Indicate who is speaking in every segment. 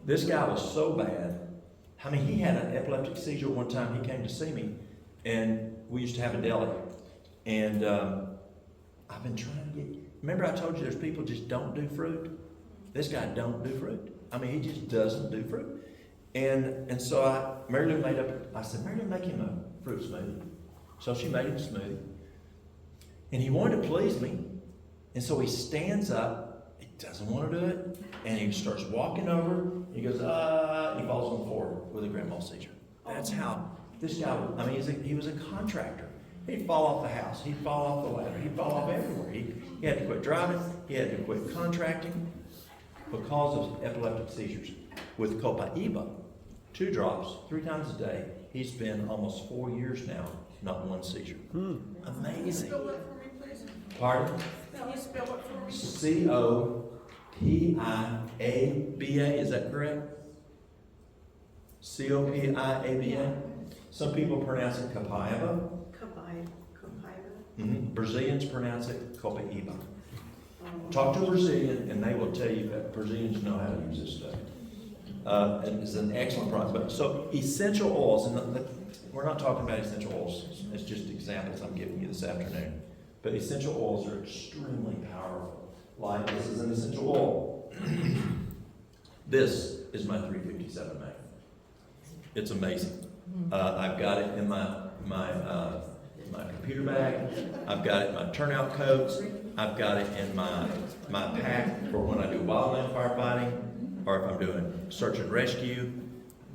Speaker 1: This guy was so bad. I mean, he had an epileptic seizure one time. He came to see me, and we used to have a deli. And I've been trying to get, remember I told you there's people just don't do fruit? This guy don't do fruit. I mean, he just doesn't do fruit. And so Mary Lou I said, Mary Lou, make him a fruit smoothie. So she made him a smoothie. And he wanted to please me. And so he stands up, he doesn't want to do it, and he starts walking over, he goes, and he falls on the floor with a grand mal seizure. That's how this guy, I mean, he was a contractor. He'd fall off the house, he'd fall off the ladder, he'd fall off everywhere. He had to quit driving, he had to quit contracting because of epileptic seizures. With Copaiba, 2 drops, 3 times a day, he's been almost 4 years now, not one seizure. Amazing.
Speaker 2: Spell it for me, please.
Speaker 1: Pardon?
Speaker 2: Can you spell it for me?
Speaker 1: Copiaba, is that correct? Copiaba? Some people pronounce it Copaiba. Brazilians pronounce it Copaiba. Talk to a Brazilian and they will tell you that Brazilians know how to use this stuff. And it's an excellent product. But so essential oils, and we're not talking about essential oils, it's just examples I'm giving you this afternoon. But essential oils are extremely powerful. Like this is an essential oil. This is my 357 Mag. It's amazing. I've got it in my computer bag. I've got it in my turnout coats. I've got it in my pack for when I do wildland firefighting, or if I'm doing search and rescue.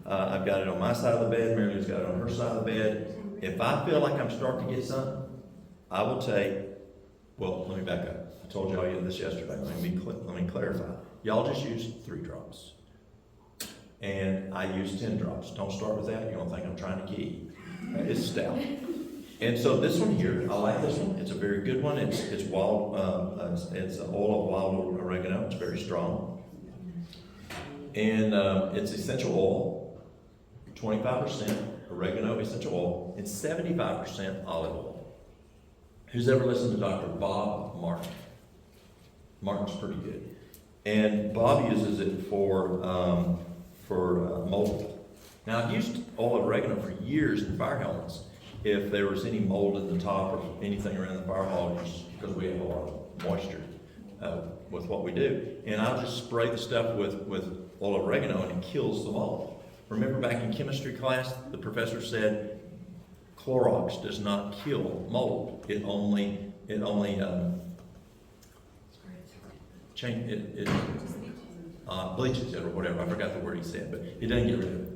Speaker 1: I've got it on my side of the bed. Mary Lou's got it on her side of the bed. If I feel like I'm starting to get something, I will take, well, let me back up. I told y'all this yesterday. Let me clarify. Y'all just use 3 drops. And I use 10 drops. Don't start with that. You're going to think I'm trying to key. It's stout. And so this one here, I like this one. It's a very good one. It's wild. It's oil of wild oregano. It's very strong. And it's essential oil, 25% oregano essential oil, and 75% olive oil. Who's ever listened to Dr. Bob Martin? Martin's pretty good. And Bob uses it for mold. Now, I've used oil of oregano for years in fire helmets. If there was any mold at the top or anything around the fire hall, because we have a lot of moisture with what we do. And I'll just spray the stuff with oil of oregano and it kills the mold. Remember back in chemistry class, the professor said Clorox does not kill mold. It only bleaches it or whatever. I forgot the word he said, but it doesn't get rid of it.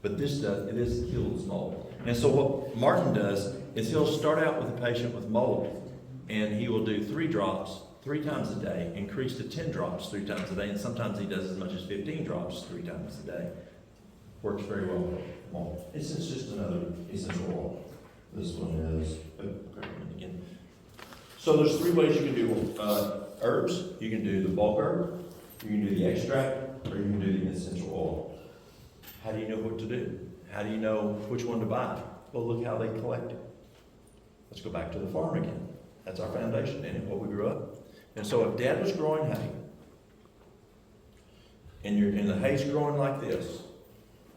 Speaker 1: But this kills mold. And so what Martin does is he'll start out with a patient with mold, and he will do 3 drops 3 times a day, increase to 10 drops 3 times a day, and sometimes he does as much as 15 drops 3 times a day. Works very well for mold. It's just another essential oil. This one is, again. So there's 3 ways you can do herbs. You can do the bulk herb, you can do the extract, or you can do the essential oil. How do you know what to do? How do you know which one to buy? Well, look how they collect it. Let's go back to the farm again. That's our foundation, isn't it? What we grew up. And so if Dad was growing hay, and the hay's growing like this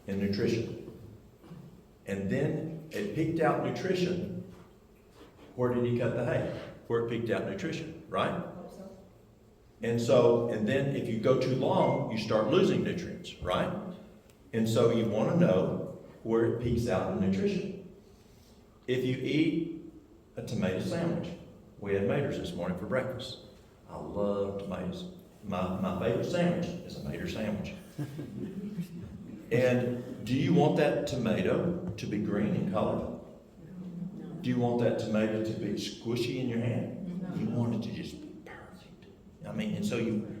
Speaker 1: in nutrition, and then it peaked out nutrition, where did he cut the hay? Where it peaked out nutrition, right? And then if you go too long, you start losing nutrients, right? And so you want to know where it peaks out in nutrition. If you eat a tomato sandwich, we had maters this morning for breakfast. I love tomatoes. My favorite sandwich is a mater sandwich. And do you want that tomato to be green in color? Do you want that tomato to be squishy in your hand? You want it to just be perfect. I mean, and so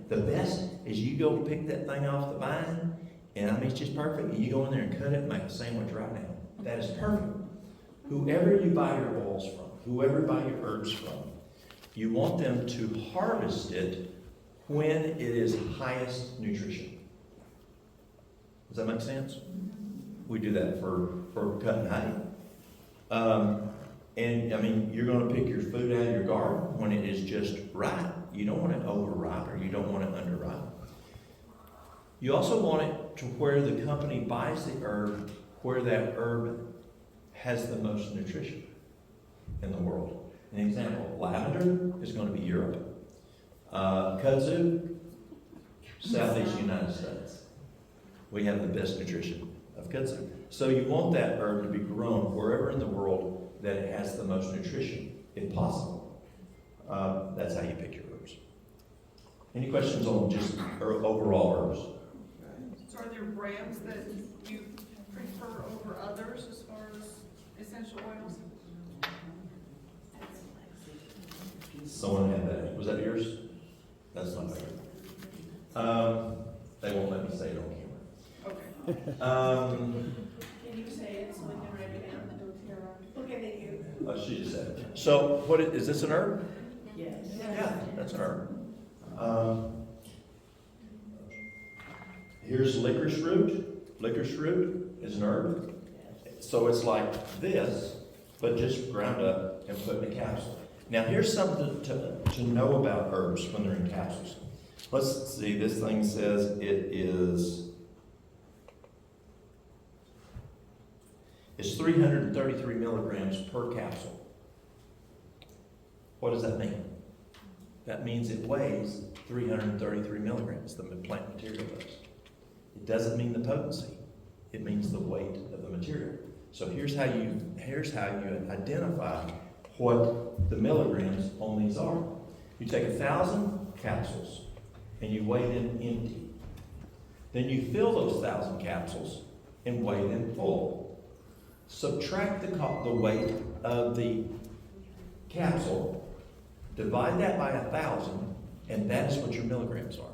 Speaker 1: the best is you go pick that thing off the vine, and I mean, it's just perfect. And you go in there and cut it and make a sandwich right now. That is perfect. Whoever you buy your oils from, whoever you buy your herbs from, you want them to harvest it when it is highest nutrition. Does that make sense? We do that for cutting hay. And I mean, you're going to pick your food out of your garden when it is just ripe. You don't want it overripe or you don't want it underripe. You also want it to where the company buys the herb, where that herb has the most nutrition in the world. An example, lavender is going to be Europe. Kudzu, Southeast United States. We have the best nutrition of kudzu. So you want that herb to be grown wherever in the world that it has the most nutrition, if possible. That's how you pick your herbs. Any questions on just overall herbs?
Speaker 2: So are there brands that you prefer over others as far as essential oils?
Speaker 1: Someone had that. Was that yours? That's not fair. They won't let me say it on camera.
Speaker 2: Okay. Can you say it so we can write it down? Okay, thank you.
Speaker 1: She just said it. So, what is this an herb?
Speaker 2: Yes.
Speaker 1: Yeah, that's an herb. Here's licorice root. Licorice root is an herb. So it's like this, but just ground up and put in a capsule. Now here's something to know about herbs when they're in capsules. Let's see, this thing says it's 333 milligrams per capsule. What does that mean? That means it weighs 333 milligrams, the plant material does. It doesn't mean the potency. It means the weight of the material. So here's how you identify what the milligrams on these are. You take 1,000 capsules and you weigh them empty. Then you fill those 1,000 capsules and weigh them full. Subtract the weight of the capsule, divide that by 1,000, and that is what your milligrams are.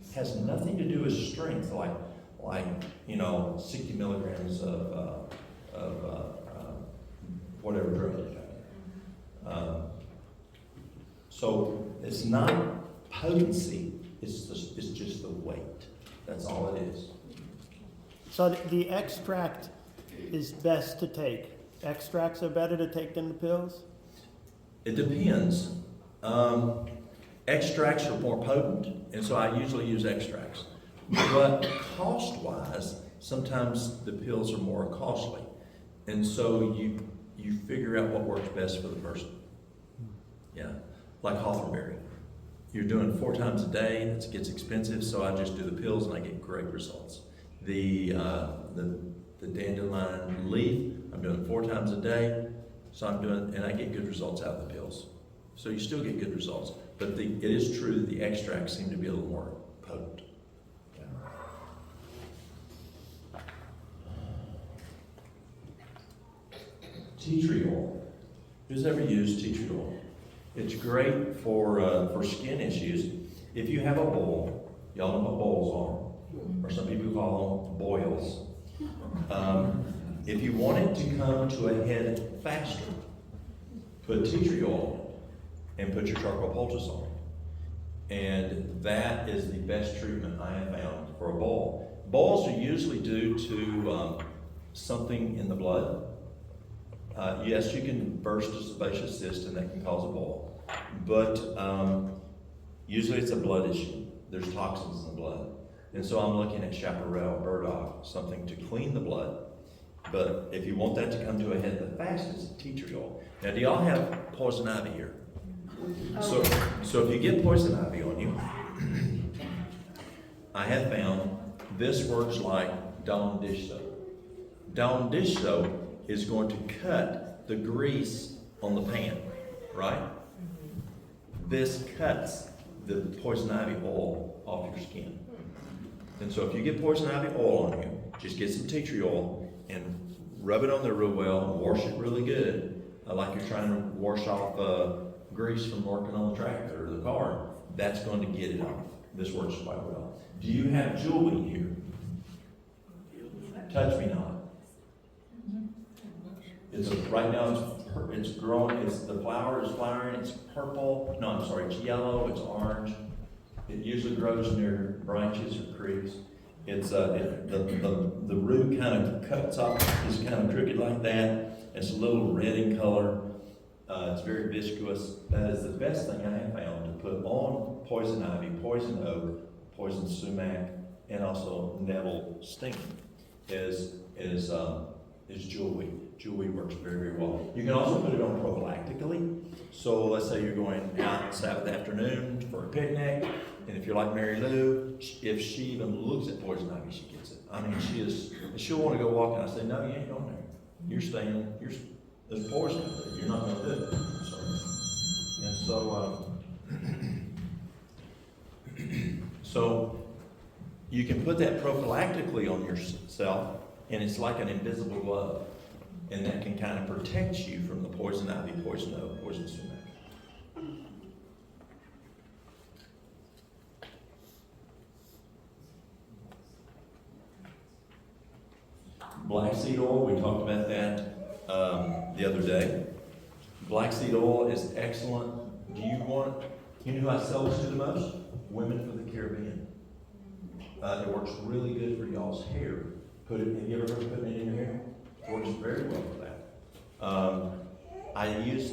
Speaker 1: It has nothing to do with strength, like 60 milligrams of whatever drug you're taking. So it's not potency, it's just the weight. That's all it is.
Speaker 3: So the extract is best to take. Extracts are better to take than the pills?
Speaker 1: It depends. Extracts are more potent, and so I usually use extracts. But cost-wise, sometimes the pills are more costly. And so you figure out what works best for the person. Yeah, like hawthornberry. You're doing 4 times a day, it gets expensive, so I just do the pills and I get great results. The dandelion leaf, I'm doing 4 times a day, so and I get good results out of the pills. So you still get good results, but it is true that the extracts seem to be a little more potent. Tea tree oil. Who's ever used tea tree oil? It's great for skin issues. If you have a boil, y'all know what boils are, or some people call them boils. If you want it to come to a head faster, put tea tree oil and put your charcoal poultice on it. And that is the best treatment I have found for a boil. Boils are usually due to something in the blood. Yes, you can burst a sebaceous cyst and that can cause a boil. But usually it's a blood issue. There's toxins in the blood. And so I'm looking at chaparral, burdock, something to clean the blood. But if you want that to come to a head the fastest, tea tree oil. Now, do y'all have poison ivy here? So if you get poison ivy on you, I have found this works like Dawn dish soap. Dawn dish soap is going to cut the grease on the pan, right? This cuts the poison ivy oil off your skin. And so if you get poison ivy oil on you, just get some tea tree oil and rub it on there real well and wash it really good, like you're trying to wash off grease from working on the tractor or the car. That's going to get it off. This works quite well. Do you have jewelry here? Touch me not. Right now it's growing. The flower is flowering. It's purple. No, I'm sorry. It's yellow. It's orange. It usually grows near branches or creeks. It's the root kind of cuts off. It's kind of crooked like that. It's a little red in color. It's very viscous. That is the best thing I have found to put on poison ivy, poison oak, poison sumac, and also nettle sting is jewelweed. Jewelweed works very, very well. You can also put it on prophylactically. So let's say you're going out Sabbath afternoon for a picnic, and if you're like Mary Lou, if she even looks at poison ivy, she gets it. I mean, she'll want to go walking. I say, no, you ain't going there. You're staying, there's poison out there. You're not going to do it. And so you can put that prophylactically on yourself, and it's like an invisible glove. And that can kind of protect you from the poison ivy, poison oak, poison sumac. Black seed oil, we talked about that the other day. Black seed oil is excellent. You know who I sell this to the most? Women for the Caribbean. It works really good for y'all's hair. Have you ever heard of putting it in your hair? It works very well for that.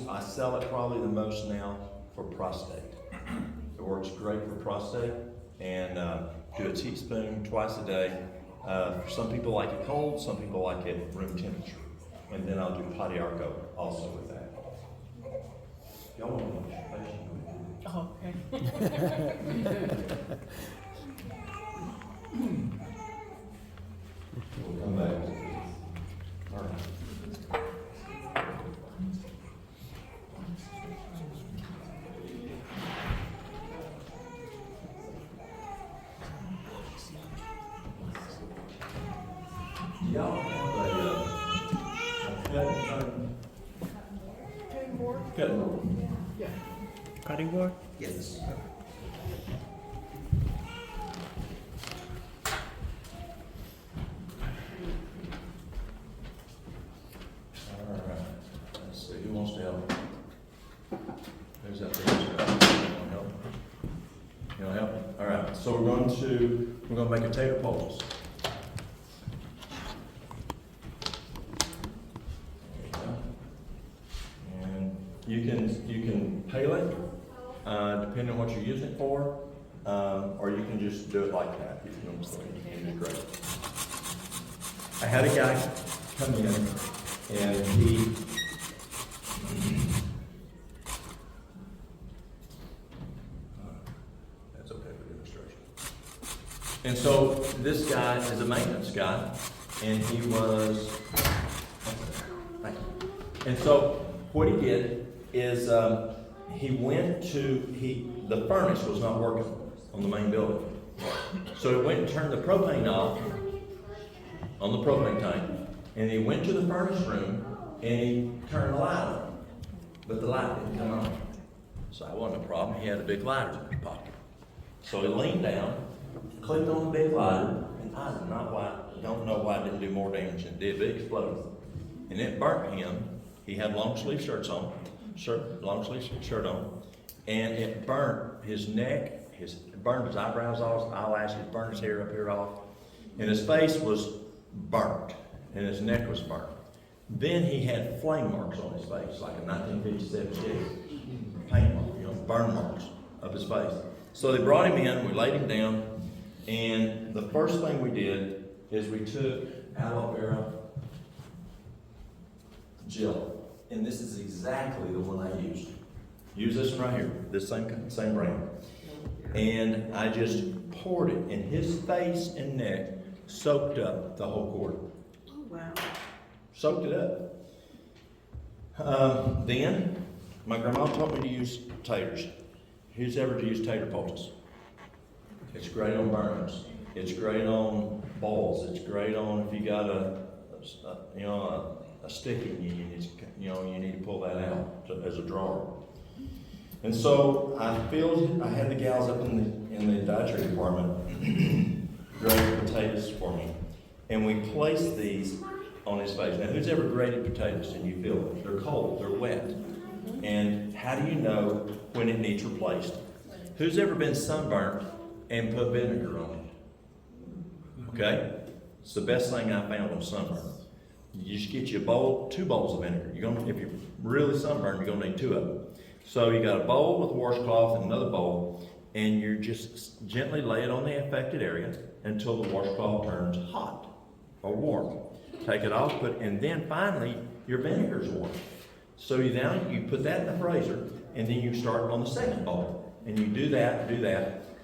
Speaker 1: I sell it probably the most now for prostate. It works great for prostate, and do a teaspoon twice a day. Some people like it cold, some people like it room temperature. And then I'll do potty arco also with that. Y'all want to know
Speaker 4: Oh, okay.
Speaker 1: We'll come back. All right. Y'all have a
Speaker 2: Cutting board?
Speaker 1: cutting board.
Speaker 2: Yeah.
Speaker 3: Cutting board?
Speaker 1: Yes. All right. Let's see, who wants to help? Who's up there? You want to help? You want to help? All right. So we're going to make a tater poultice. And you can peel it, depending on what you're using it for, or you can just do it like that. You can do great. I had a guy come in, and that's okay for demonstration. And so this guy is a maintenance guy, and he was, and so what he did is the furnace was not working on the main building. So he went and turned the propane off on the propane tank, and he went to the furnace room and he turned the light on, but the light didn't come on. So that wasn't a problem. He had a big lighter in his pocket. So he leaned down, clicked on the big lighter, and I don't know why it didn't do more damage than it did, but it exploded. And it burnt him. He had long sleeve shirts on, long sleeve shirt on, and it burnt his neck, it burned his eyebrows off, his eyelashes, burned his hair up here off, and his face was burnt, and his neck was burnt. Then he had flame marks on his face, like a 1957 paint mark, burn marks up his face. So they brought him in, we laid him down, and the first thing we did is we took aloe vera gel. And this is exactly the one I used. Use this one right here, this same brand. And I just poured it, and his face and neck soaked up the whole quart.
Speaker 4: Oh, wow.
Speaker 1: Soaked it up. Then, my grandma taught me to use taters. Who's ever used tater poultice? It's great on burns. It's great on boils. It's great on if you got a sticky, you need to pull that out as a drawer. And so I had the gals up in the dietary department grate potatoes for me, and we placed these on his face. Now, who's ever grated potatoes and you feel it? They're cold, they're wet. And how do you know when it needs replaced? Who's ever been sunburnt and put vinegar on it? Okay? It's the best thing I found on sunburn. You just get you a bowl, 2 bowls of vinegar. If you're really sunburned, you're gonna need 2 of them. So you got a bowl with a washcloth and another bowl, and you just gently lay it on the affected area, until the washcloth turns hot or warm. Take it off, and then finally your vinegar's warm. So you put that in the freezer, and then you start on the second bowl. And you do that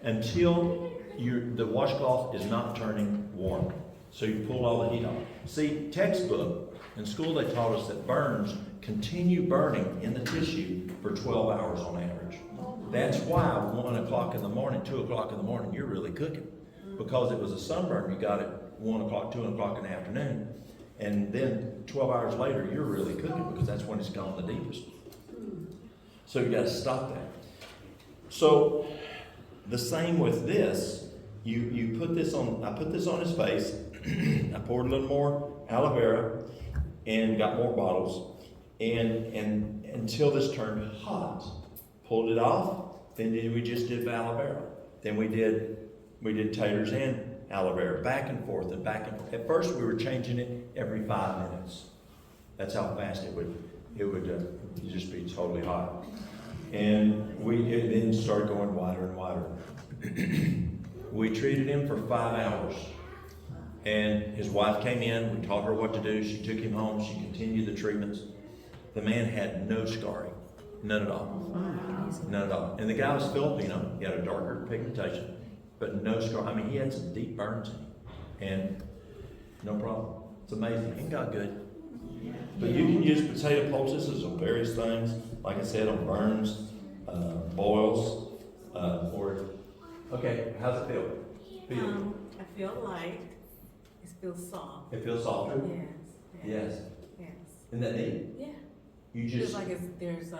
Speaker 1: until the washcloth is not turning warm. So you pull all the heat off. See, textbook, in school they taught us that burns continue burning in the tissue for 12 hours on average. That's why 1 o'clock in the morning, 2 o'clock in the morning, you're really cooking. Because it was a sunburn, you got it 1 o'clock, 2 o'clock in the afternoon. And then 12 hours later, you're really cooking because that's when it's gone the deepest. So you got to stop that. So the same with this. You put this on. I put this on his face. I poured a little more aloe vera and got more bottles, and until this turned hot. Pulled it off. Then we just did aloe vera. Then we did taters and aloe vera, back and forth and back and forth. At first, we were changing it every 5 minutes. That's how fast it would just be totally hot. And it then started going wider and wider. We treated him for 5 hours. And his wife came in, we taught her what to do, she took him home, she continued the treatments. The man had no scarring, none at all. None at all. And the guy was Filipino, he had a darker pigmentation, but no scar. I mean, he had some deep burns in him, and no problem. It's amazing, ain't God good? But you can use potato poultices on various things, like I said, on burns, boils, okay, how's it feel?
Speaker 4: I feel light. It feels soft.
Speaker 1: It feels softer? Yes. Isn't that neat?
Speaker 4: Yeah.
Speaker 1: You
Speaker 4: Feels
Speaker 1: just,
Speaker 4: like there's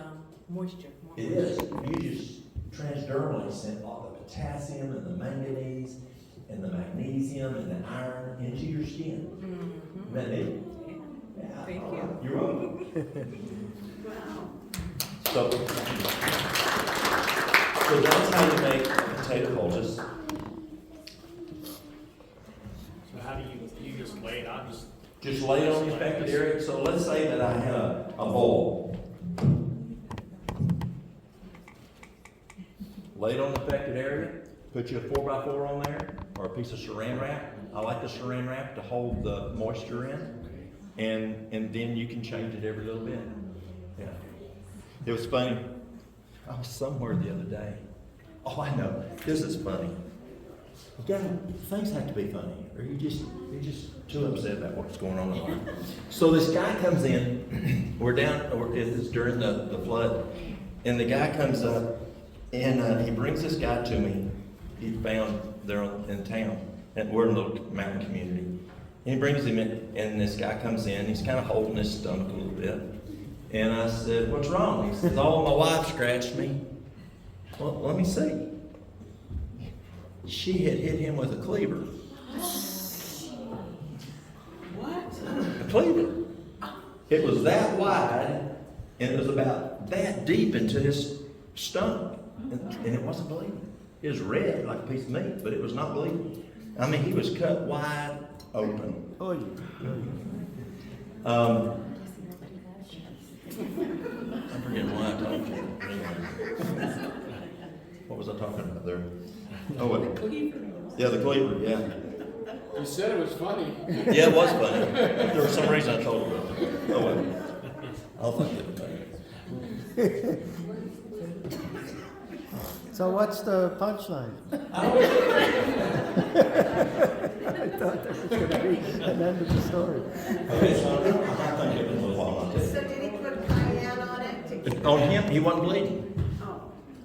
Speaker 4: moisture. More
Speaker 1: it is, you just transdermally send all the potassium and the manganese and the magnesium and the iron into your skin.
Speaker 4: Mm-hmm.
Speaker 1: Isn't that neat?
Speaker 4: Yeah. Thank you.
Speaker 1: You're welcome.
Speaker 4: Wow.
Speaker 1: So that's how you make potato poultice.
Speaker 5: So how do you just lay it out,
Speaker 1: Just lay it on the affected area. So let's say that I had a bowl. Lay it on the affected area. Put you a 4x4 on there or a piece of saran wrap. I like the saran wrap to hold the moisture in. And then you can change it every little bit. Yeah. It was funny. I was somewhere the other day. Oh, I know. This is funny. Yeah, things have to be funny, or you're just too upset about what's going on in life. So this guy comes in. It's during the flood, and the guy comes up, and he brings this guy to me. He found there in town, and we're in a little mountain community. And he brings him in, and this guy comes in. He's kind of holding his stomach a little bit, and I said, "What's wrong?" He says, "Oh, my wife scratched me." Well, let me see. She had hit him with a cleaver.
Speaker 4: What?
Speaker 1: A cleaver. It was that wide, and it was about that deep into his stomach, and it wasn't bleeding. It was red like a piece of meat, but it was not bleeding. I mean, he was cut wide open.
Speaker 3: Oh,
Speaker 1: I'm forgetting why I told you. What was I talking about there? Oh, wait. Yeah, the cleaver, yeah.
Speaker 5: You said it was funny.
Speaker 1: Yeah, it was funny. There was some reason I told you about it. Oh, wait. I'll think of it.
Speaker 3: so what's the punchline? I thought there was going to be an end of the story.
Speaker 1: Okay, so I'll think of it in a little while. I'll tell you.
Speaker 6: So did he put cayenne on it?
Speaker 1: On him, he wasn't bleeding.
Speaker 6: Oh.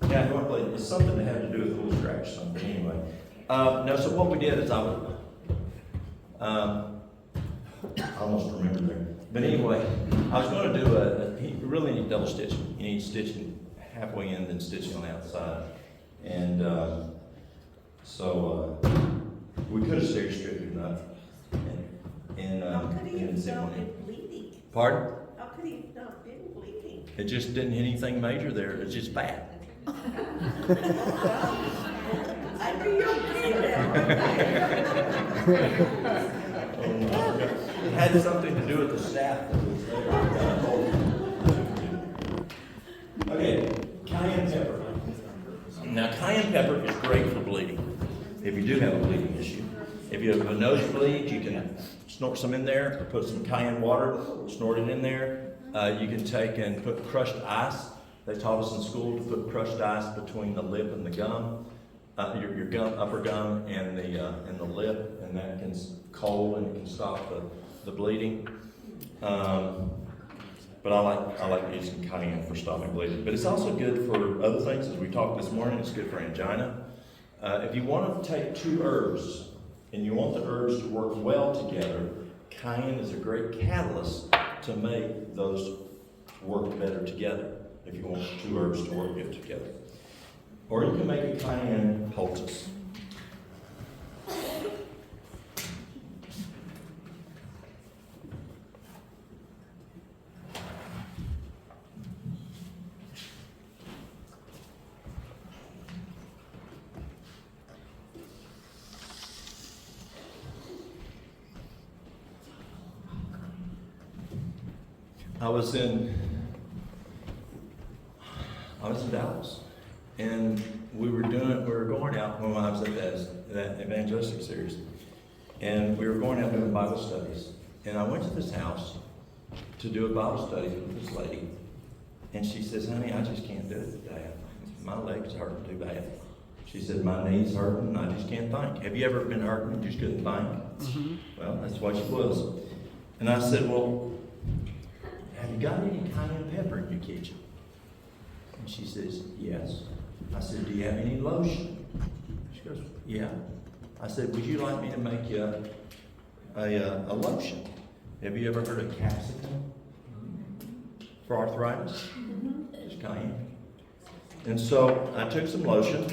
Speaker 1: Yeah, he wasn't bleeding. It's something that had to do with a little scratch or something anyway. No, so what we did is I almost remember there. But anyway, I was going to do you really need double stitching. You need stitching halfway in, then stitching on the outside. And we could have stair stripped it enough.
Speaker 6: How could he have
Speaker 1: zip
Speaker 6: not
Speaker 1: on it.
Speaker 6: been bleeding?
Speaker 1: Pardon?
Speaker 6: How could he have not been bleeding?
Speaker 1: It just didn't hit anything major there. It's just bad.
Speaker 6: I knew you would be there.
Speaker 1: It had something to do with the staff that was there. Okay, cayenne pepper. Now, cayenne pepper is great for bleeding, if you do have a bleeding issue. If you have a nosebleed, you can snort some in there, or put some cayenne water, snort it in there. You can take and put crushed ice. They taught us in school to put crushed ice between the lip and the gum, your gum, upper gum, and the lip, and that can cold and it can stop the bleeding. But I like using cayenne for stopping bleeding. But it's also good for other things, as we talked this morning. It's good for angina. If you want to take two herbs and you want the herbs to work well together, cayenne is a great catalyst to make those work better together. If you want two herbs to work good together, or you can make a cayenne poultice. I was in Dallas, and we were going out when I was at that evangelistic series, and we were going out doing Bible studies. And I went to this house to do a Bible study with this lady, and she says, "Honey, I just can't do it today. My legs hurting too bad." She said, "My knees hurting, and I just can't think." Have you ever been hurting and just couldn't think?
Speaker 3: Mm-hmm.
Speaker 1: Well, that's what she was. And I said, "Well, have you got any cayenne pepper in your kitchen?" And she says, "Yes." I said, "Do you have any lotion?" She goes, "Yeah." I said, "Would you like me to make you a lotion? Have you ever heard of capsicum for arthritis?" It's cayenne. And so I took some lotion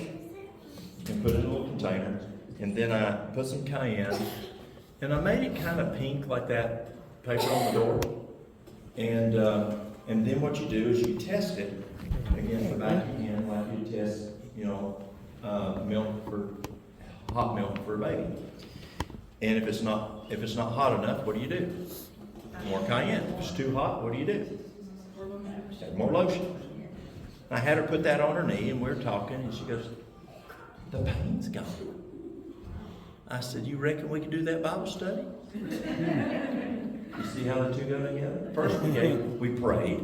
Speaker 1: and put it in a little container, and then I put some cayenne, and I made it kind of pink like that paper on the door. And then what you do is you test it against the back of your hand, like you test, hot milk for a baby. And if it's not hot enough, what do? More cayenne. If it's too hot, what do? Add more lotion. I had her put that on her knee, and we were talking, and she goes, "The pain's gone." I said, "You reckon we could do that Bible study?" You see how the two go together? First we prayed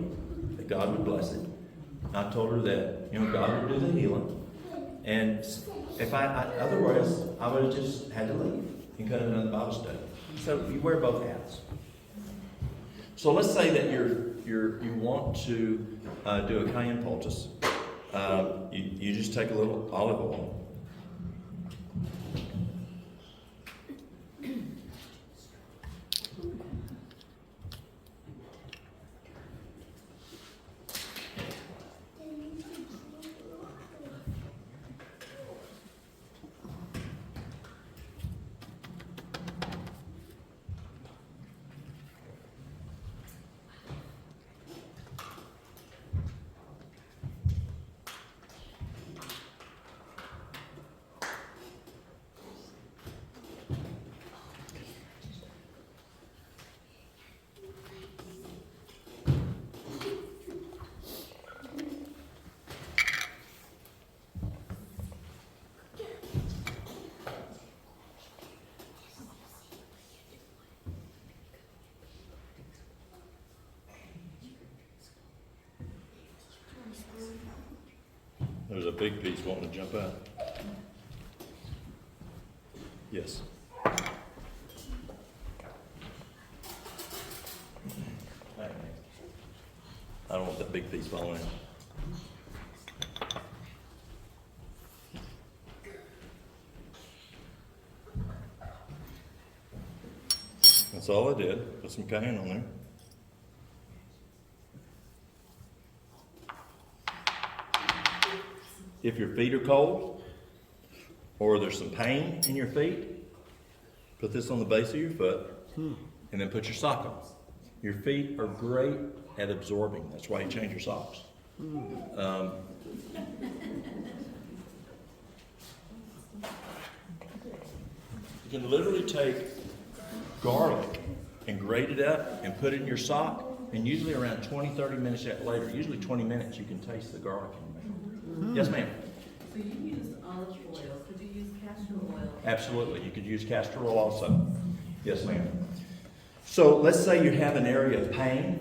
Speaker 1: that God would bless it. I told her that, God would do the healing. And if otherwise, I would have just had to leave and couldn't have done the Bible study. So you wear both hats. So let's say that you want to do a cayenne poultice. You just take a little olive oil. There's a big piece wanting to jump out. Yes. I don't want that big piece falling out. That's all I did. Put some cayenne on there. If your feet are cold, or there's some pain in your feet, put this on the base of your foot, and then put your sock on. Your feet are great at absorbing. That's why you change your socks. You can literally take garlic and grate it up and put it in your sock, and usually around 20-30 minutes later, usually 20 minutes, you can taste the garlic in there. Yes, ma'am.
Speaker 7: So you used olive oil. Could you use castor oil
Speaker 1: Absolutely. You could use castor oil also. Yes, ma'am. So let's say you have an area of pain.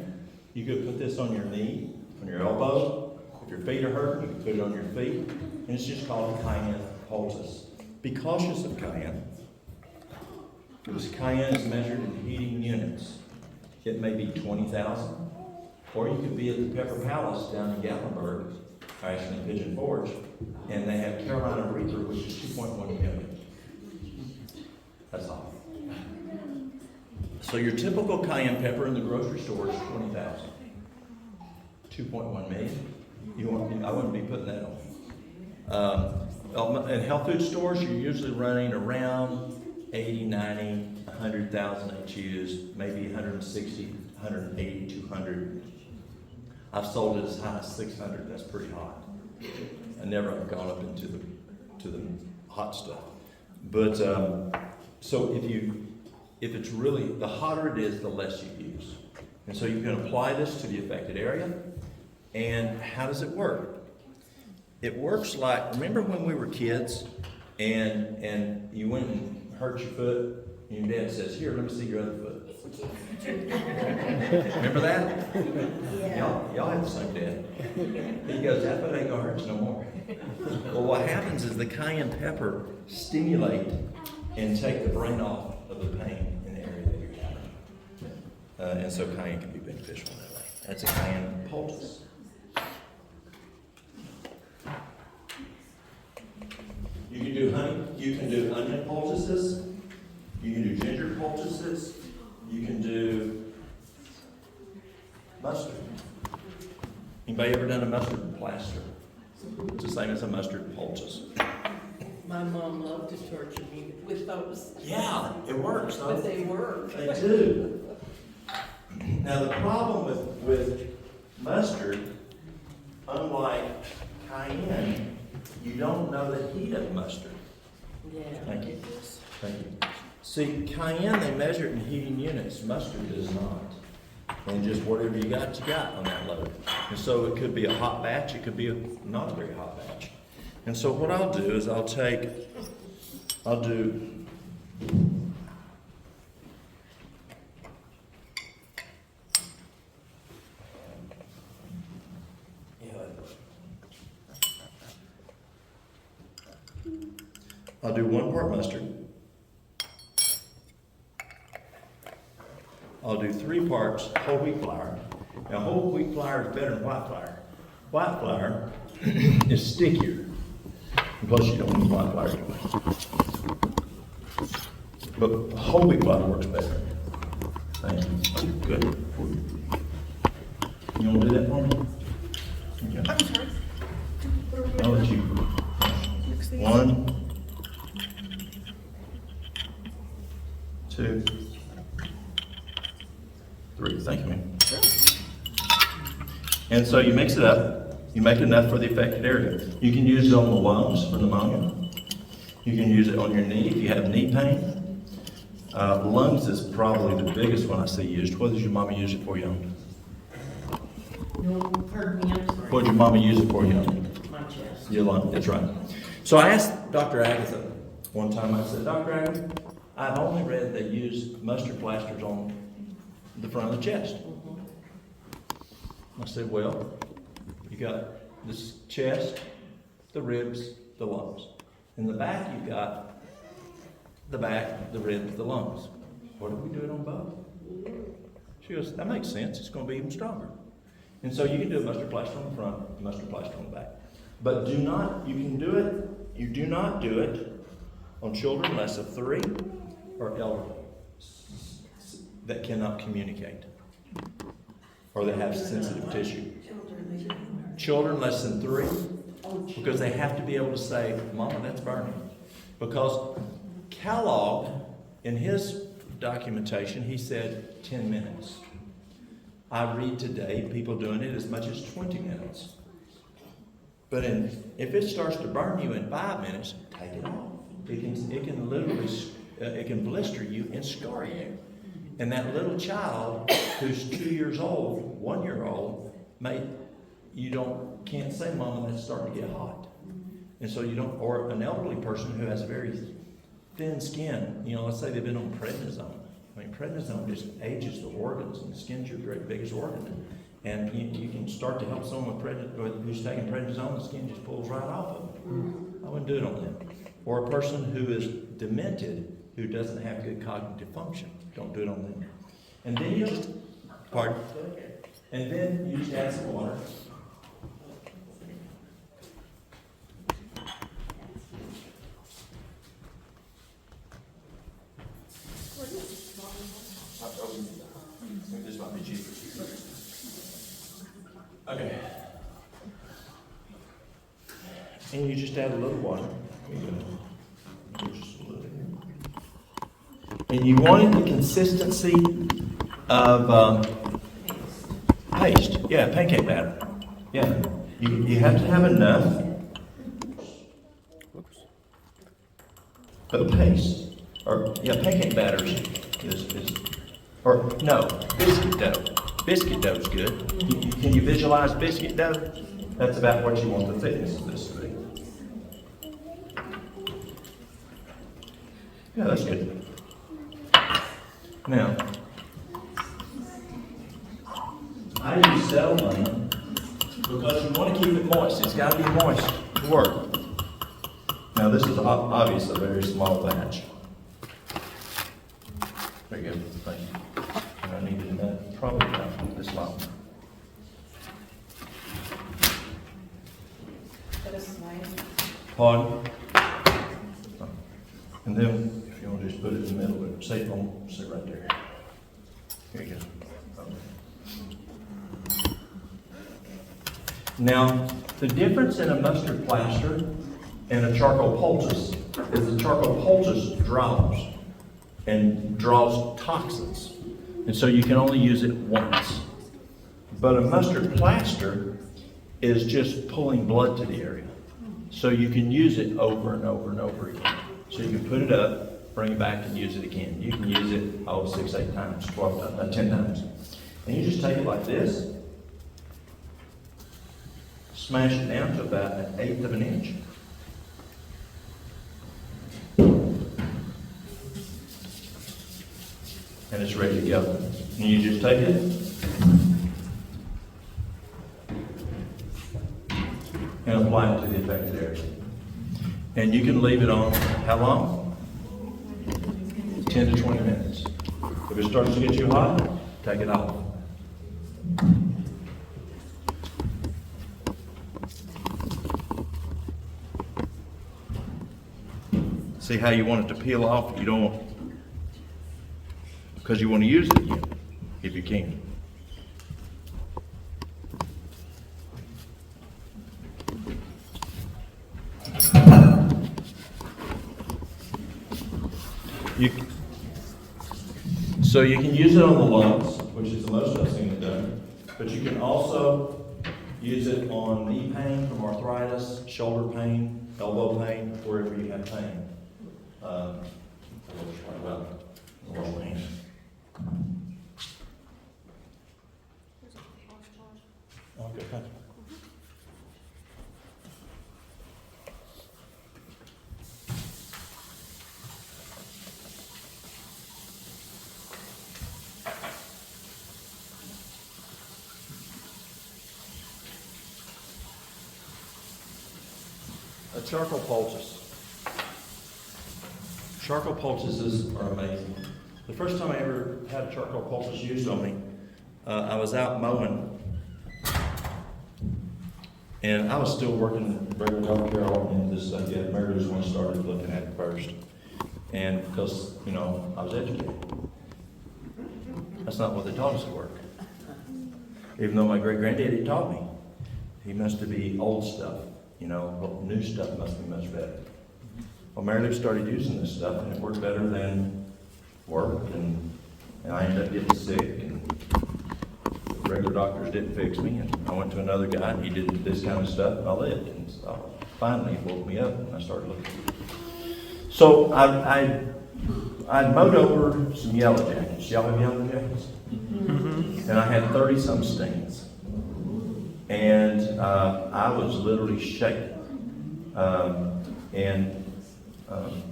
Speaker 1: You could put this on your knee, on your elbow. If your feet are hurt, you can put it on your feet. And it's just called a cayenne poultice. Be cautious of cayenne, because cayenne is measured in heating units. It may be 20,000, or you could be at the Pepper Palace down in Gatlinburg, or actually in Pigeon Forge, and they have Carolina Reaper, which is 2.1 million. That's hot. So your typical cayenne pepper in the grocery store is 20,000. 2.1 million. I wouldn't be putting that on. In health food stores, you're usually running around 80, 90, 100,000 HUs, maybe 160, 180, 200. I've sold it as high as 600. That's pretty hot. I never have gone up into the hot stuff. But so if it's really, the hotter it is, the less you use. And so you can apply this to the affected area. And how does it work? It works like, remember when we were kids and you went and hurt your foot, and your dad says, "Here, let me see your other foot." Remember that?
Speaker 6: Yeah.
Speaker 1: Y'all have the same dad. He goes, "That foot ain't gonna hurt you no more." Well, what happens is the cayenne pepper stimulate and take the brain off of the pain in the area that you're having. And so cayenne can be beneficial in that way. That's a cayenne poultice. You can do honey. You can do onion poultices. You can do ginger poultices. You can do mustard. Anybody ever done a mustard plaster? It's the same as a mustard poultice.
Speaker 6: My mom loved to torture me with those.
Speaker 1: Yeah, it works. Though.
Speaker 6: But they work.
Speaker 1: They do. Now the problem with mustard, unlike cayenne, you don't know the heat of mustard.
Speaker 6: Yeah.
Speaker 1: Thank you. Thank you. See, cayenne, they measure it in heating units. Mustard does not. And just whatever you got on that load. And so it could be a hot batch. It could be not a very hot batch. And so what I'll do is I'll do, I'll do 1 part mustard. I'll do 3 parts whole wheat flour. Now whole wheat flour is better than white flour. White flour is stickier. And plus you don't need white flour anyway. But whole wheat flour works better. Thank you. Good. You want to do that for me? Okay.
Speaker 2: I'm sorry.
Speaker 1: I'll let you. 1, 2, 3. Thank you, ma'am. And so you mix it up. You make enough for the affected area. You can use it on the lungs for pneumonia. You can use it on your knee if you have knee pain. Lungs is probably the biggest one I see used. What does your mama use it for, young?
Speaker 6: No, pardon me, I'm sorry.
Speaker 1: What did your mama use it for, young?
Speaker 6: My chest.
Speaker 1: Your lung, that's right. So I asked Dr. Agatha one time, I said, "Dr. Agatha, I've only read they use mustard plasters on the front of the chest." I said, "Well, you got this chest, the ribs, the lungs. In the back, you've got the back, the ribs, the lungs. What if we do it on both?" She goes, "That makes sense. It's going to be even stronger." And so you can do a mustard plaster on the front, a mustard plaster on the back. But you do not do it on children less than 3 or elderly that cannot communicate or that have sensitive tissue. Children less than 3, because they have to be able to say, "Mama, that's burning." Because Kellogg, in his documentation, he said 10 minutes. I read today people doing it as much as 20 minutes. But if it starts to burn you in 5 minutes, take it off. It can literally, it can blister you and scar you. And that little child who's 2 years old, 1 year old, can't say, "Mama, that's starting to get hot." And so you don't, or an elderly person who has a very thin skin, you know, let's say they've been on prednisone. I mean, prednisone just ages the organs, and the skin's your great biggest organ. And you can start to help someone who's taking prednisone, the skin just pulls right off of them. I wouldn't do it on them. Or a person who is demented, who doesn't have good cognitive function. Don't do it on them. And then you just, pardon? And then you just add some water. This might be cheaper. Okay. And you just add a little water. Just a little. And you wanted the consistency of paste. Yeah, pancake batter. Yeah. You have to have enough of paste. Or, yeah, pancake batter or no, biscuit dough. Biscuit dough is good. Can you visualize biscuit dough? That's about what you want the thickness of this to be. Yeah, that's good. Now, I use settle lemon because you want to keep it moist. It's got to be moist to work. Now, this is obviously a very small batch. Very good. Thank you. And I needed that probably about this long. Pardon? And then, if you want to just put it in the middle, but say right there. Here you go. Now, the difference in a mustard plaster and a charcoal poultice is the charcoal poultice draws toxins. And so you can only use it once. But a mustard plaster is just pulling blood to the area. So you can use it over and over and over again. So you can put it up, bring it back, and use it again. You can use it 6, 8 times, 12 times, 10 times. And you just take it like this, smash it down to about 1/8 of an inch. And it's ready to go. And you just take it and apply it to the affected area. And you can leave it on, how long? 10 to 20 minutes. If it starts to get too hot, take it off. See how you want it to peel off? You don't, because you want to use it again, if you can. So you can use it on the lumps, which is the most I've seen it done, but you can also use it on knee pain from arthritis, shoulder pain, elbow pain, wherever you have pain. Okay, thank you. A charcoal poultice. Charcoal poultices are amazing. The first time I ever had a charcoal poultice used on me, I was out mowing, and I was still working regular dog care on this stuff yet. Mary was the one who started looking at it first, and because I was educated. That's not what they taught us at work. Even though my great granddaddy taught me, he must be old stuff. New stuff must be much better. Well, Mary Lou started using this stuff, and it worked better than work, and I ended up getting sick, and regular doctors didn't fix me, and I went to another guy, and he did this kind of stuff, and I lived, and so finally it woke me up, and I started looking. So I mowed over some yellow jackets. Y'all have yellow jackets? Mm-hmm. And I had 30-some stings. And I was literally shaking.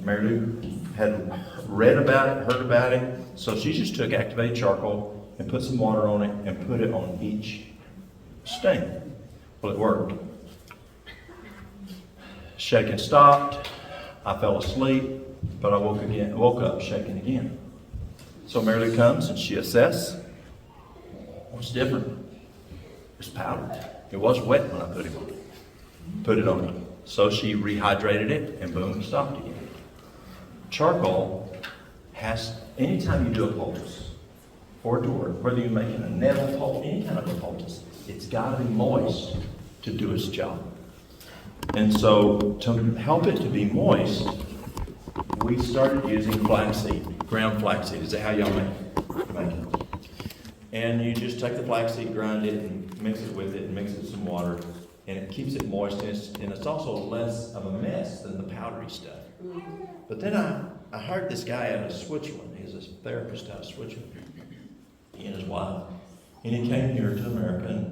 Speaker 1: Mary Lou had read about it, heard about it, so she just took activated charcoal and put some water on it and put it on each stain. Well, it worked. Shaking stopped. I fell asleep, but I woke up shaking again. So Mary Lou comes and she assesses. What's different? It's powder. It was wet when I put it on it. So she rehydrated it and boom, it stopped again. Charcoal has, anytime you do a poultice for a door, whether you're making a nettle poultice, any kind of a poultice, it's got to be moist to do its job. And so to help it to be moist, we started using flaxseed, ground flaxseed. Is that how y'all make it? And you just take the flaxseed, grind it, and mix it with it, and mix it with some water, and it keeps it moist, and it's also less of a mess than the powdery stuff. But then I heard this guy out of Switzerland. He's a therapist out of Switzerland, he and his wife. And he came here to America,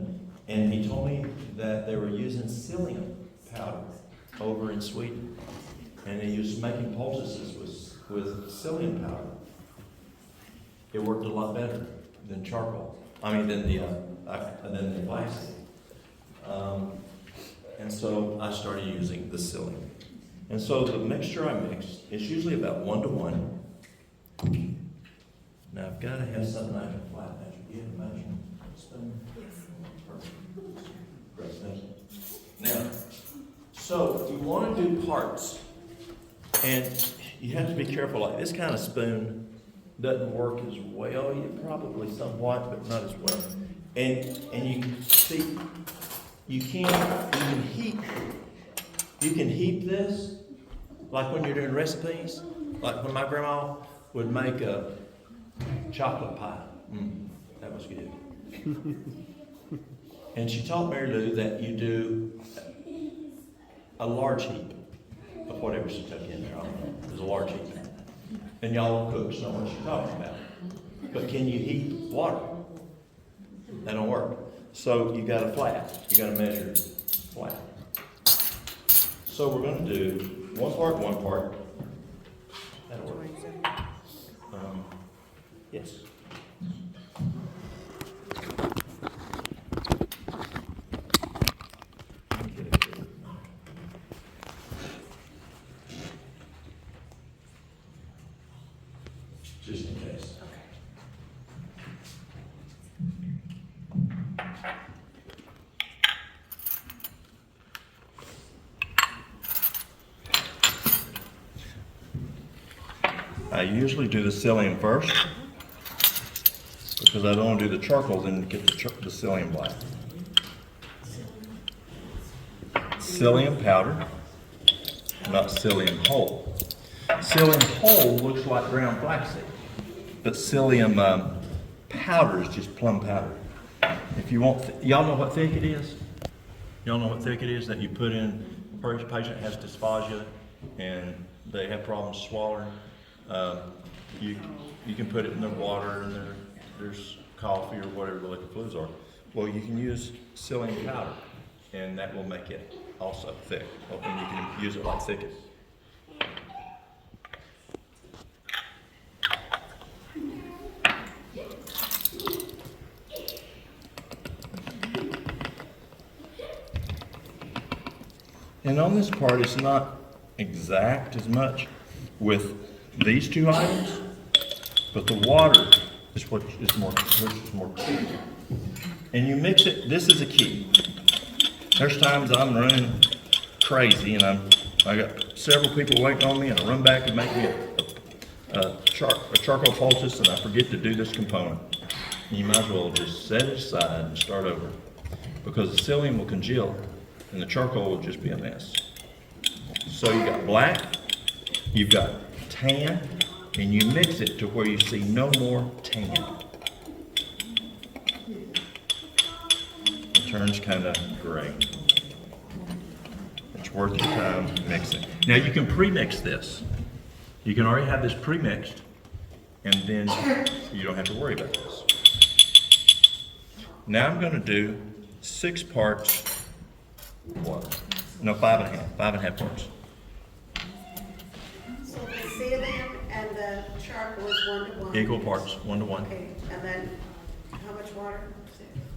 Speaker 1: and he told me that they were using psyllium powder over in Sweden. And he was making poultices with psyllium powder. It worked a lot better than charcoal. Than the flaxseed. And so I started using the psyllium. And so the mixture I mix is usually about 1 to 1. Now I've got to have something I can flat measure. Do you have a measuring spoon? Yes. Great, thank you. Now, so you want to do parts, and you have to be careful. Like this kind of spoon doesn't work as well. Probably somewhat, but not as well. And you can see, you can heat this, like when you're doing recipes, like when my grandma would make a chocolate pie. That was good. And she taught Mary Lou that you do a large heap of whatever she took in there. I don't know. There's a large heap. And y'all cooks know what she's talking about. But can you heat water? That don't work. So you got a flat. You got to measure flat. So we're going to do 1 part. That'll work. Yes. Just in case. I usually do the psyllium first because I don't want to do the charcoal, then get the psyllium black. Psyllium powder, not psyllium whole. Psyllium whole looks like ground flaxseed, but psyllium powder is just plum powder. If you want, y'all know what thick it is? Y'all know what thick it is that you put in? A patient has dysphagia and they have problems swallowing. You can put it in their water and there's coffee or whatever the liquid fluids are. Well, you can use psyllium powder, and that will make it also thick. And you can use it like thicket. And on this part, it's not exact as much with these two items, but the water is what is more key. And you mix it. This is a key. There's times I'm running crazy, and I got several people waiting on me, and I run back and make me a charcoal poultice, and I forget to do this component. And you might as well just set it aside and start over, because the psyllium will congeal, and the charcoal will just be a mess. So you got black, you've got tan, and you mix it to where you see no more tan. It turns kind of gray. It's worth your time mixing. Now you can pre-mix this. You can already have this pre-mixed, and then you don't have to worry about this. Now I'm going to do 6 parts water. No, 5.5 parts.
Speaker 7: So the psyllium
Speaker 6: 1 to 1?
Speaker 1: Equal parts, 1 to 1.
Speaker 6: Okay, and then how much water?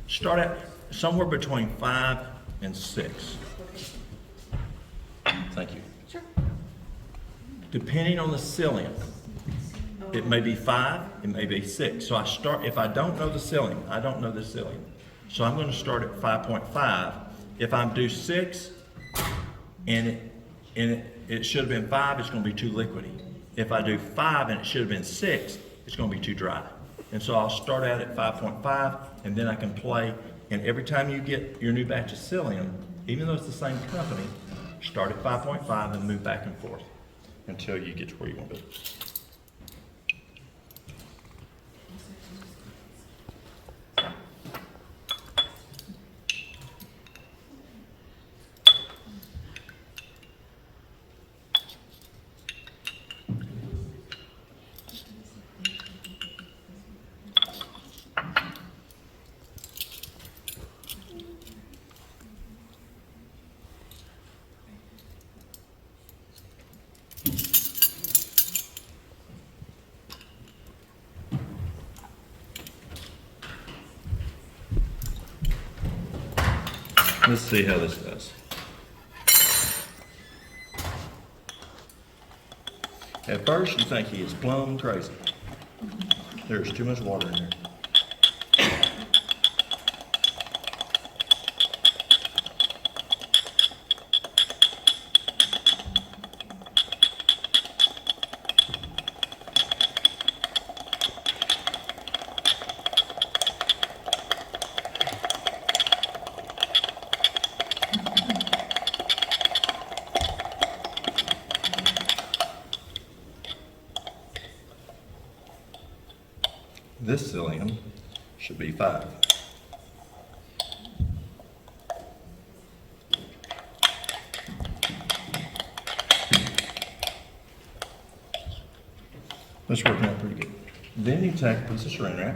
Speaker 1: Start at somewhere between 5 and 6.
Speaker 6: Okay.
Speaker 1: Thank you.
Speaker 6: Sure.
Speaker 1: Depending on the psyllium, it may be 5, it may be 6. So if I don't know the psyllium, I don't know the psyllium. So I'm going to start at 5.5. If I do 6 and it should have been 5, it's going to be too liquidy. If I do 5 and it should have been 6, it's going to be too dry. And so I'll start out at 5.5 and then I can play. And every time you get your new batch of psyllium, even though it's the same company, start at 5.5 and move back and forth until you get to where you want to be. Let's see how this goes. At first, you think he is plumb crazy. There's too much water in there. This psyllium should be 5. That's working out pretty good. Then you take a piece of saran wrap.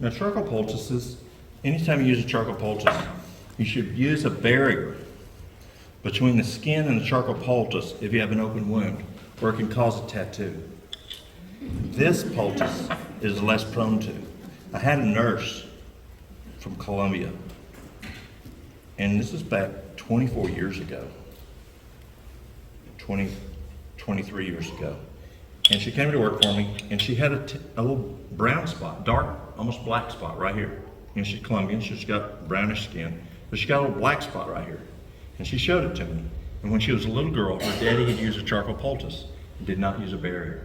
Speaker 1: Now, charcoal poultices, anytime you use a charcoal poultice, you should use a barrier between the skin and the charcoal poultice if you have an open wound, or it can cause a tattoo. This poultice is less prone to. I had a nurse from Colombia, and this is back 24 years ago, 23 years ago. And she came to work for me, and she had a little brown spot, dark, almost black spot right here. And she's Colombian, she's got brownish skin, but she got a little black spot right here. And she showed it to me. And when she was a little girl, her daddy had used a charcoal poultice and did not use a barrier.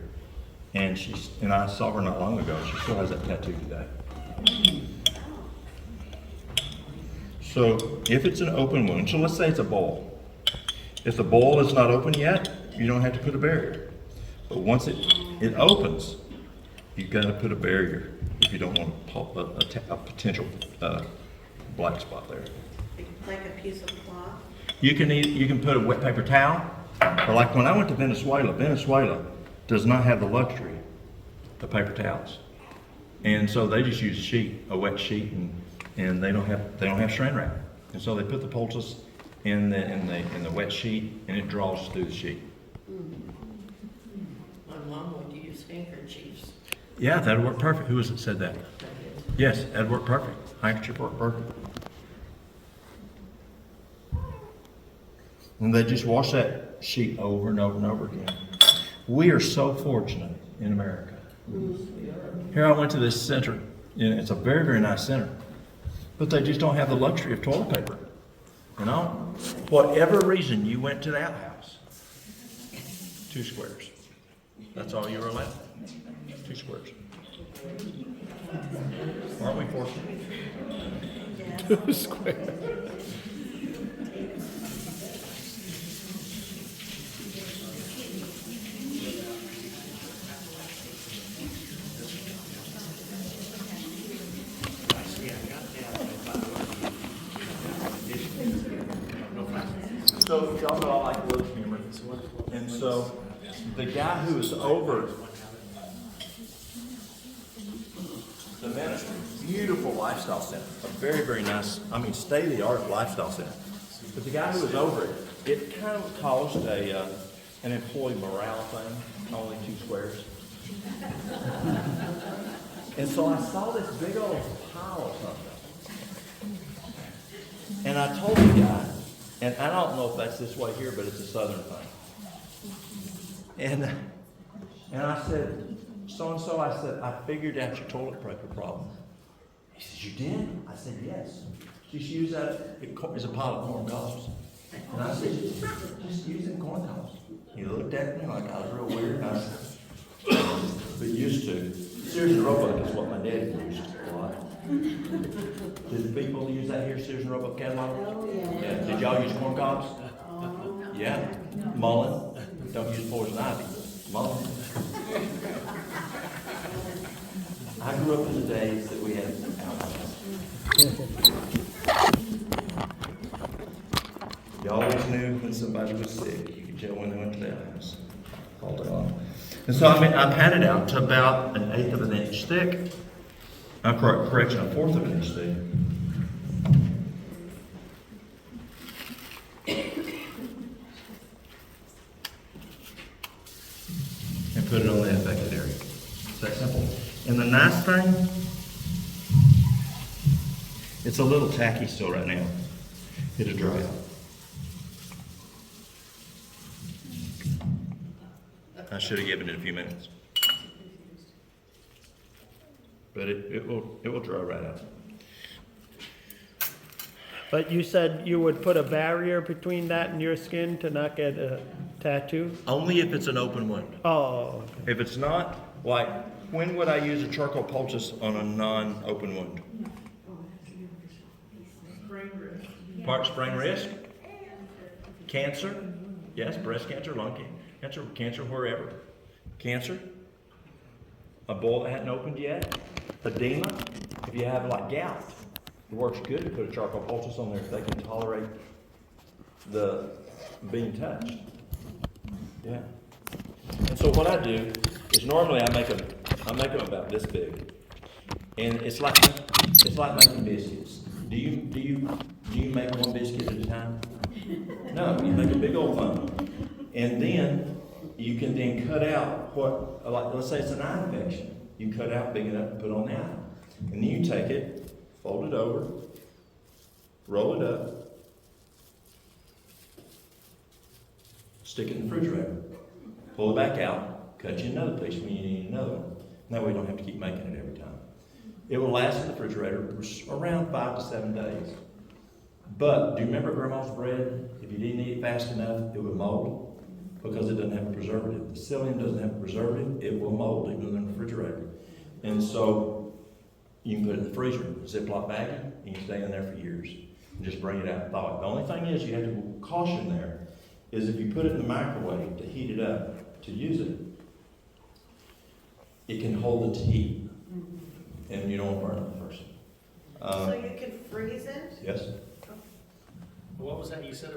Speaker 1: And I saw her not long ago, she still has that tattoo today. So if it's an open wound, so let's say it's a boil. If the boil is not open yet, you don't have to put a barrier. But once it opens, you've got to put a barrier if you don't want a potential black spot there.
Speaker 6: Like a piece of cloth?
Speaker 1: You can put a wet paper towel, or like when I went to Venezuela does not have the luxury of paper towels, and so they just use a wet sheet, and they don't have saran wrap, and so they put the poultice in the wet sheet, and it draws through the sheet.
Speaker 6: My mom would use handkerchiefs.
Speaker 1: Yeah, that'd work perfect. Who was it said that? Yes, that'd work perfect. Handkerchief work perfect. And they just wash that sheet over and over and over again. We are so fortunate in America. Here I went to this center, and it's a very, very nice center, but they just don't have the luxury of toilet paper. You know, whatever reason you went to the outhouse, 2 squares. That's all you were allowed. 2 squares. Aren't we fortunate?
Speaker 3: 2 squares. So
Speaker 1: y'all know I like a little humor. And so the guy who was over the ministry, beautiful lifestyle center, a very, very nice, I mean, state-of-the-art lifestyle center. But the guy who was over it, it kind of caused an employee morale thing, only 2 squares. And so I saw this big old pile of something. And I told the guy, and I don't know if that's this way here, but it's a southern thing. And I said, so-and-so, I said, I figured out your toilet paper problem. He says, you did? I said, yes. Just use that, it's a pile of corn cobs. And I said, just use them corn cobs. He looked at me like I was real weird, and I said, but used to. Sears and Roebuck is what my daddy used a lot. Did people use that here, Sears and Roebuck catalog? Yeah. Did y'all use corn cobs? Yeah. Mullen. Don't use poison ivy. Mullen. I grew up in the days that we had alcohol. You always knew when somebody was sick. You could tell when they went to their house all day long. And so I pat it out to about 1/8 of an inch thick. Correction, 1/4 of an inch thick. And put it on the affected area. It's that simple. And the nice thing, it's a little tacky still right now. It'll dry out. I should have given it a few minutes. But it will dry right out.
Speaker 3: But you said you would put a barrier between that and your skin to not get a tattoo?
Speaker 1: Only if it's an open wound.
Speaker 3: Oh, okay.
Speaker 1: If it's not, like, when would I use a charcoal poultice on a non-open wound? Sprain wrist? Cancer? Yes, breast cancer, lung cancer, wherever. Cancer? A boil that hadn't opened yet? Edema? If you have like gout, it works good to put a charcoal poultice on there if they can tolerate the being touched. Yeah. And so what I do is normally I make them about this big, and it's like making biscuits. Do you make one biscuit at a time? No, you make a big old funnel, and then you can then cut out what, like let's say it's an eye infection. You can cut out big enough to put on the eye, and then you take it, fold it over, roll it up, stick it in the refrigerator, pull it back out, cut you another piece when you need another one. That way you don't have to keep making it every time. It will last in the refrigerator for around 5 to 7 days. But do you remember Grandma's bread? If you didn't eat it fast enough, it would mold because it doesn't have a preservative. The psyllium doesn't have a preservative, it will mold even in the refrigerator. And so you can put it in the freezer, Ziploc baggie, you can stay in there for years. And just bring it out and thaw it. The only thing is you have to caution there is if you put it in the microwave to heat it up, to use it, it can hold its heat. And you don't burn the person.
Speaker 7: So you can freeze it?
Speaker 1: Yes?
Speaker 5: What was that you said,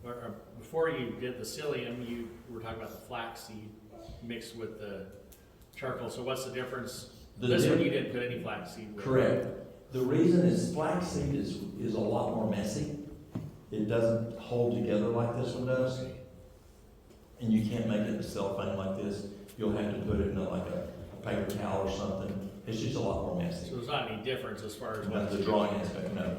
Speaker 5: or before you did the psyllium, you were talking about the flaxseed mixed with the charcoal, so what's the difference? This one you didn't put any flaxseed with.
Speaker 1: Correct. The reason is flaxseed is a lot more messy. It doesn't hold together like this one does. And you can't make it in cellophane like this. You'll have to put it in like a paper towel or something. It's just a lot more messy.
Speaker 5: So there's not any difference as far as
Speaker 1: About
Speaker 5: what
Speaker 1: the drawing aspect, no.